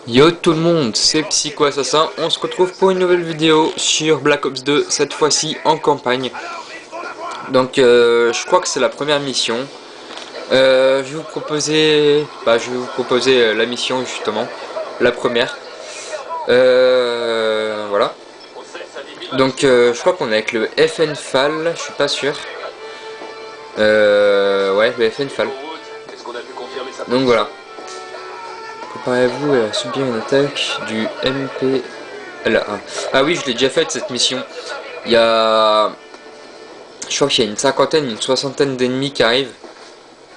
Yo tout le monde, c'est Psycho Assassin, on se retrouve pour une nouvelle vidéo sur Black Ops 2, cette fois-ci en campagne. Donc je crois que c'est la première mission. Je vais vous proposer, la mission justement, la première. Voilà. Donc je crois qu'on est avec le FN FAL, je suis pas sûr. Ouais, le FN FAL. Donc voilà. Préparez-vous à subir une attaque du MPLA. Ah oui, je l'ai déjà faite cette mission. Il y a... Je crois qu'il y a une cinquantaine, une soixantaine d'ennemis qui arrivent.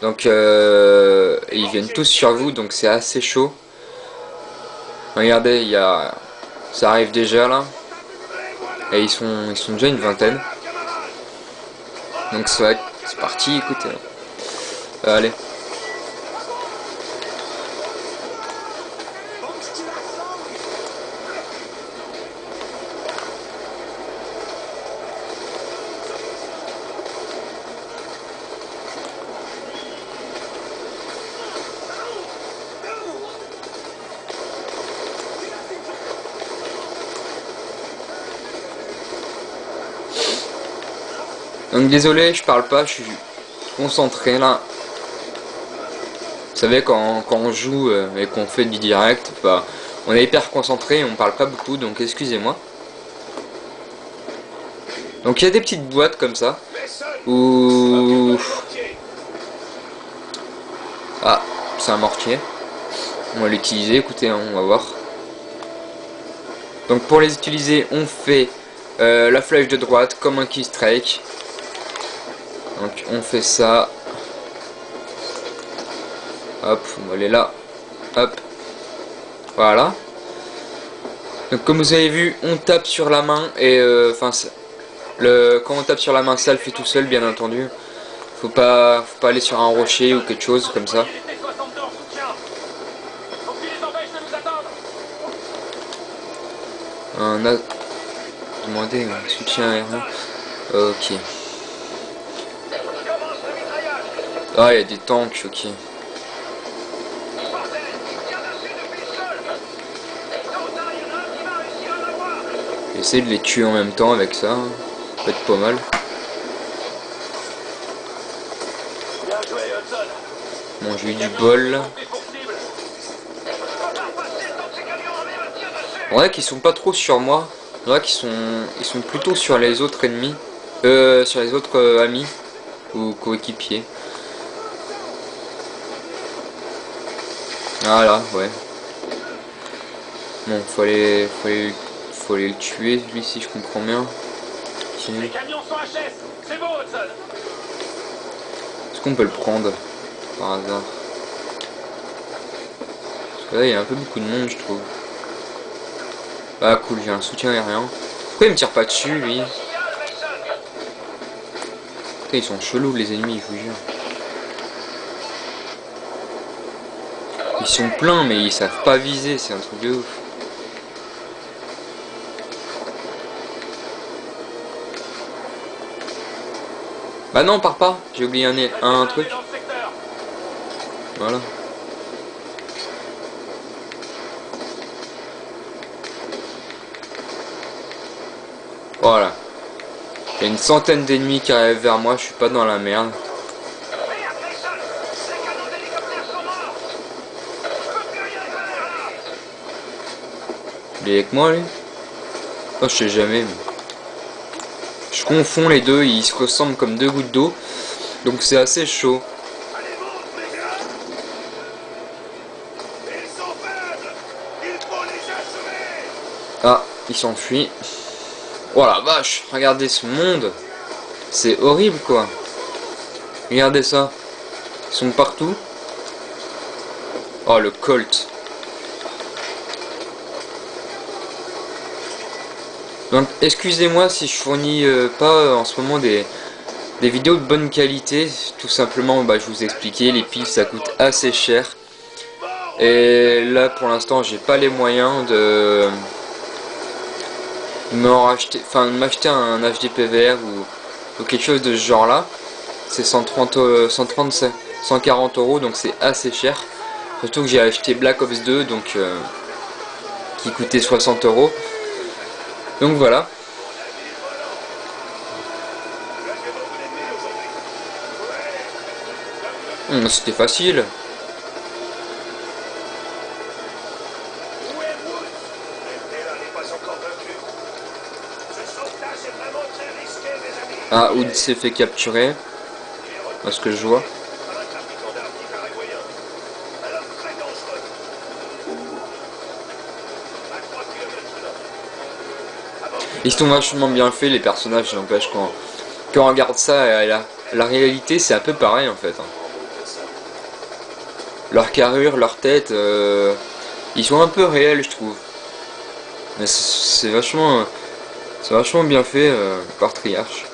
Donc ils viennent tous sur vous, donc c'est assez chaud. Regardez, il y a... Ça arrive déjà là. Et ils sont déjà une vingtaine. Donc c'est parti, écoutez. Allez. Donc désolé, je parle pas, je suis concentré là. Vous savez, quand on joue et qu'on fait du direct, bah, on est hyper concentré et on parle pas beaucoup, donc excusez-moi. Donc il y a des petites boîtes comme ça, où... Ah, c'est un mortier. On va l'utiliser, écoutez, hein, on va voir. Donc pour les utiliser, on fait la flèche de droite comme un keystrike. Donc on fait ça. Hop, on va aller là. Hop. Voilà. Donc comme vous avez vu, on tape sur la main et quand on tape sur la main, ça le fait tout seul, bien entendu. Faut pas aller sur un rocher ou quelque chose comme ça. On a demandé un soutien aérien. Ok. Ah, il y a des tanks, ok. Essayer de les tuer en même temps avec ça, hein. Ça peut être pas mal. Bon, j'ai eu du bol là. On dirait qu'ils sont pas trop sur moi. On dirait qu'ils sont plutôt sur les autres ennemis. Sur les autres amis ou coéquipiers. Voilà, ouais. Bon, faut aller le tuer, lui, si je comprends bien. Okay. Est-ce qu'on peut le prendre par hasard? Parce que là, il y a un peu beaucoup de monde, je trouve. Ah, cool, j'ai un soutien aérien. Pourquoi il me tire pas dessus, lui? Putain, ils sont chelous, les ennemis, je vous jure. Ils sont pleins, mais ils savent pas viser, c'est un truc de ouf. Bah non, pars pas, j'ai oublié un truc. Voilà. Voilà. Il y a une centaine d'ennemis qui arrivent vers moi, je suis pas dans la merde. Il est avec moi, lui? Oh, je sais jamais. Mais... Je confonds les deux, ils se ressemblent comme deux gouttes d'eau. Donc c'est assez chaud. Ah, il s'enfuit. Oh la vache, regardez ce monde. C'est horrible quoi. Regardez ça. Ils sont partout. Oh le Colt. Donc excusez-moi si je fournis pas en ce moment des vidéos de bonne qualité. Tout simplement, bah, je vous ai expliqué, les piles ça coûte assez cher. Et là pour l'instant j'ai pas les moyens de m'acheter un HD PVR ou quelque chose de ce genre là. C'est 140 euros, donc c'est assez cher. Surtout que j'ai acheté Black Ops 2, donc qui coûtait 60 euros. Donc voilà. C'était facile. Ah, Hood s'est fait capturer. À ce que je vois. Ils sont vachement bien faits les personnages, n'empêche quand on regarde ça, la réalité c'est un peu pareil en fait. Leur carrure, leur tête, ils sont un peu réels je trouve. Mais c'est vachement bien fait par Triarch.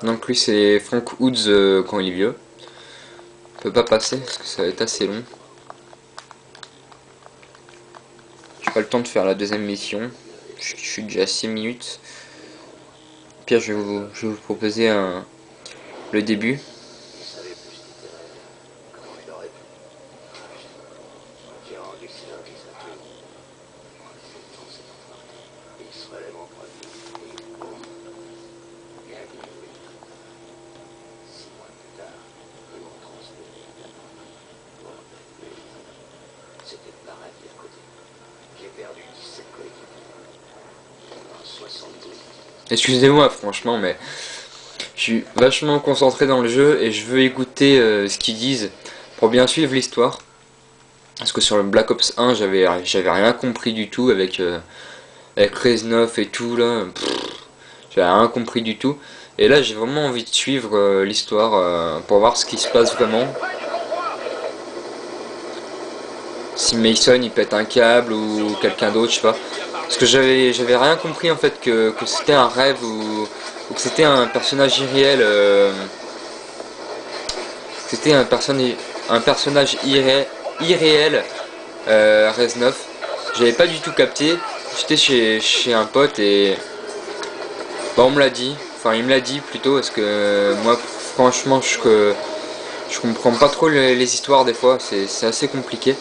Donc lui c'est Frank Woods quand il est vieux. On peut pas passer parce que ça va être assez long. J'ai pas le temps de faire la deuxième mission. Je suis déjà à 6 minutes. Pire, je vais vous proposer le début. Excusez-moi franchement, mais je suis vachement concentré dans le jeu et je veux écouter ce qu'ils disent pour bien suivre l'histoire. Parce que sur le Black Ops 1, j'avais rien compris du tout avec Reznov et tout là. J'avais rien compris du tout. Et là, j'ai vraiment envie de suivre l'histoire pour voir ce qui se passe vraiment. Si Mason il pète un câble ou quelqu'un d'autre, je sais pas. Parce que j'avais rien compris en fait que c'était un rêve ou que c'était un personnage irréel. C'était un personnage irréel, Reznov. J'avais pas du tout capté. J'étais chez un pote et bah, on me l'a dit. Enfin, il me l'a dit plutôt parce que moi, franchement, je comprends pas trop les histoires des fois. C'est assez compliqué.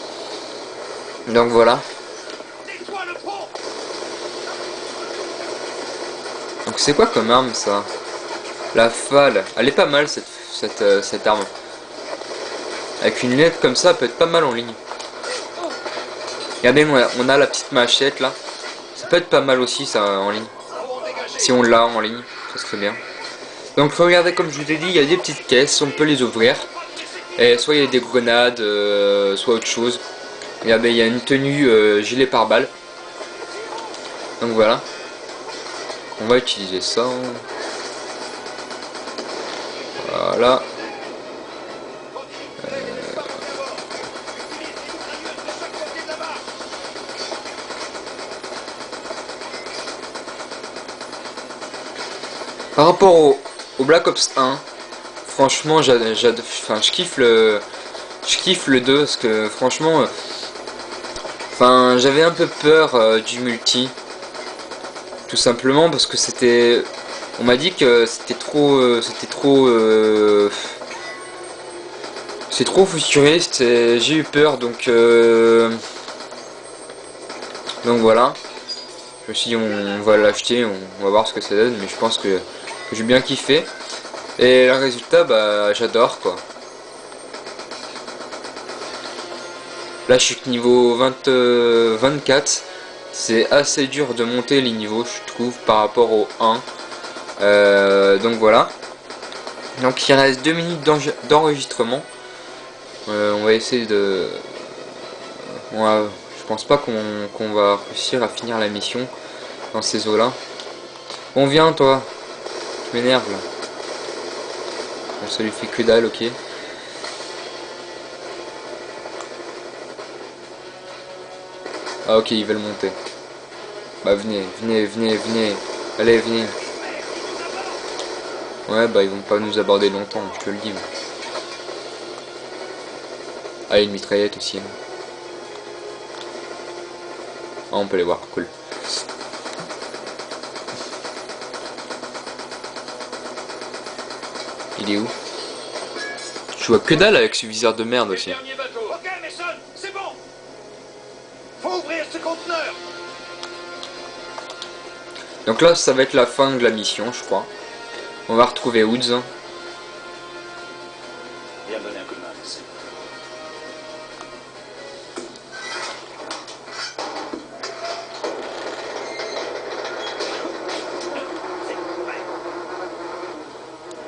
Donc voilà. Donc c'est quoi comme arme ça? La FAL. Elle est pas mal cette arme. Avec une lunette comme ça, elle peut être pas mal en ligne. Regardez, on a la petite machette là. Ça peut être pas mal aussi ça en ligne. Si on l'a en ligne, ça serait bien. Donc regardez, comme je vous ai dit, il y a des petites caisses, on peut les ouvrir. Et soit il y a des grenades, soit autre chose. Regardez, il y a une tenue gilet pare-balles. Donc voilà. On va utiliser ça. Voilà. Par rapport au Black Ops 1, franchement, je kiffe le 2 parce que franchement, j'avais un peu peur du multi, tout simplement parce que on m'a dit que c'est trop futuriste et j'ai eu peur donc voilà. Je me suis dit on va l'acheter, on va voir ce que ça donne, mais je pense que j'ai bien kiffé. Et le résultat, bah j'adore quoi. Là je suis niveau 24. C'est assez dur de monter les niveaux je trouve par rapport au 1. Donc voilà. Donc il reste 2 minutes d'enregistrement. On va essayer de... je pense pas qu'on va réussir à finir la mission dans ces eaux là. Bon viens toi. Tu m'énerves là. Bon, ça lui fait que dalle, ok. Ah ok, ils veulent monter. Bah venez. Allez, venez. Ouais, bah ils vont pas nous aborder longtemps, je te le dis. Ah, une mitraillette aussi. Ah, on peut les voir, cool. Il est où? Tu vois que dalle avec ce viseur de merde aussi. Dernier bateau. Ok, Mason, c'est bon. Faut ouvrir ce conteneur. Donc là, ça va être la fin de la mission, je crois. On va retrouver Woods. Viens me donner un coup de main, Mason.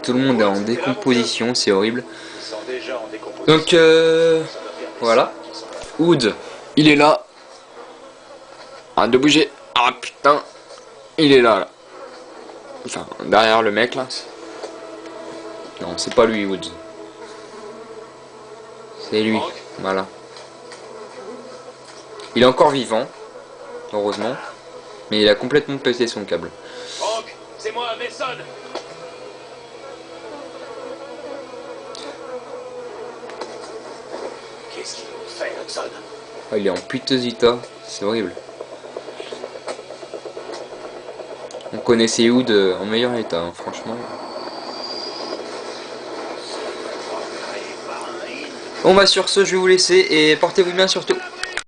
Tout le monde est en décomposition, c'est horrible. Ils sont déjà en décomposition. Donc, voilà. Wood, il est là. Arrête de bouger. Ah putain. Il est là, là. Enfin, derrière le mec, là. Non, c'est pas lui, Woods. C'est lui. Voilà. Il est encore vivant. Heureusement. Mais il a complètement pété son câble. Frank, c'est moi, Mason. Qu'est-ce qu'il nous fait, Hudson? Ah, il est en piteux état. C'est horrible. On connaissait Wood en meilleur état, hein, franchement. Bon bah sur ce, je vais vous laisser et portez-vous bien surtout.